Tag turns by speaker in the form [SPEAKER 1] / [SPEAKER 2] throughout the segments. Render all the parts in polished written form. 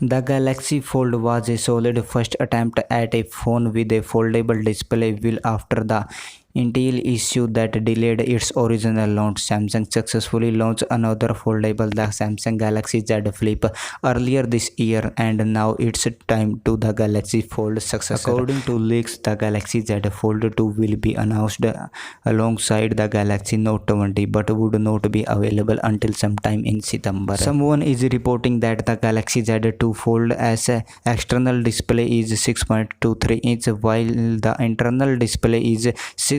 [SPEAKER 1] The Galaxy Fold was a solid first attempt at a phone with a foldable display wheel after the Intel issue that delayed its original launch. Samsung successfully launched another foldable, the Samsung Galaxy Z Flip, earlier this year, and now it's time to the Galaxy Fold successor. According to leaks, the Galaxy Z Fold 2 will be announced alongside the Galaxy Note 20 but would not be available until sometime in September. Someone is reporting that the Galaxy Z2 Fold S external display is 6.23 inch while the internal display is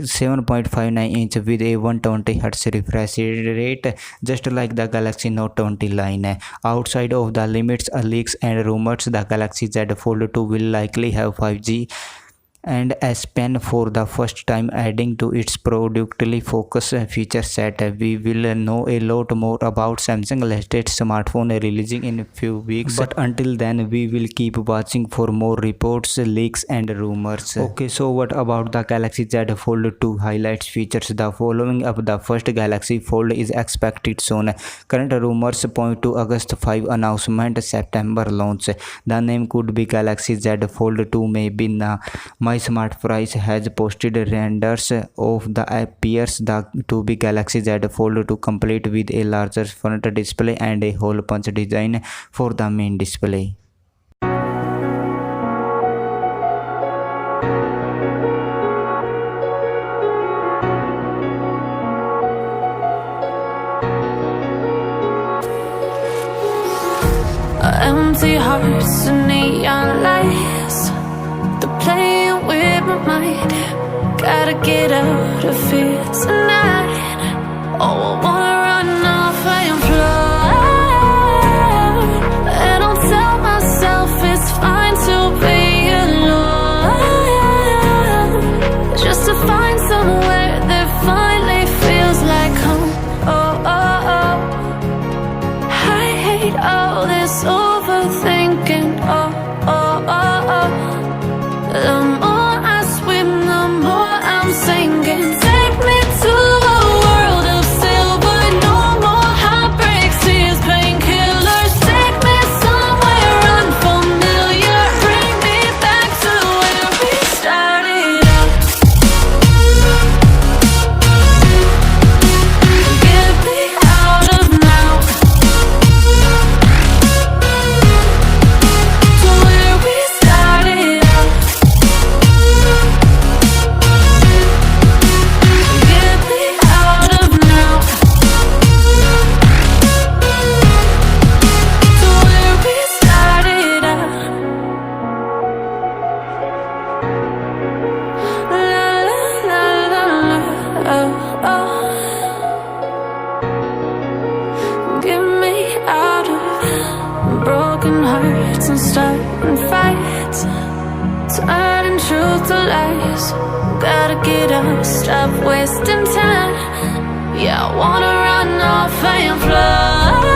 [SPEAKER 1] 7.59 inch with a 120Hz refresh rate, just like the Galaxy Note 20 line. Outside of the limits, leaks and rumors, the Galaxy Z Fold 2 will likely have 5G and S Pen for the first time, adding to its productively focused feature set. We will know a lot more about Samsung's latest smartphone releasing in a few weeks, but until then we will keep watching for more reports, leaks and rumors. Okay, so what about the Galaxy Z Fold 2 highlights features? The following up: the first Galaxy Fold is expected soon. Current rumors point to August 5 announcement, September launch. The name could be Galaxy Z Fold 2, maybe now. My Smart Price has posted renders of the appears to be Galaxy Z Fold 2 complete with a larger front display and a hole punch design for the main display.
[SPEAKER 2] Empty hearts and neon lights, they're playing with my mind. Gotta get out of here tonight. Oh, I wanna run off and fly, and I'll tell myself it's fine to be alone, just to find somewhere that finally feels like home. Oh, oh, oh, I hate all this overthinking. Oh, oh, oh, oh. The more I swim, the more I'm sinking. Take me to a world of silver. No more heartbreaks, tears, painkillers. Take me somewhere unfamiliar. Bring me back to where we started out. Get me out of now, to where we started out. Get me out of now, to where we started out. La la la la la, oh, oh. Get me out of broken hearts and starting fights, turning truth to lies. Gotta get up, stop wasting time. Yeah, I wanna run off and fly.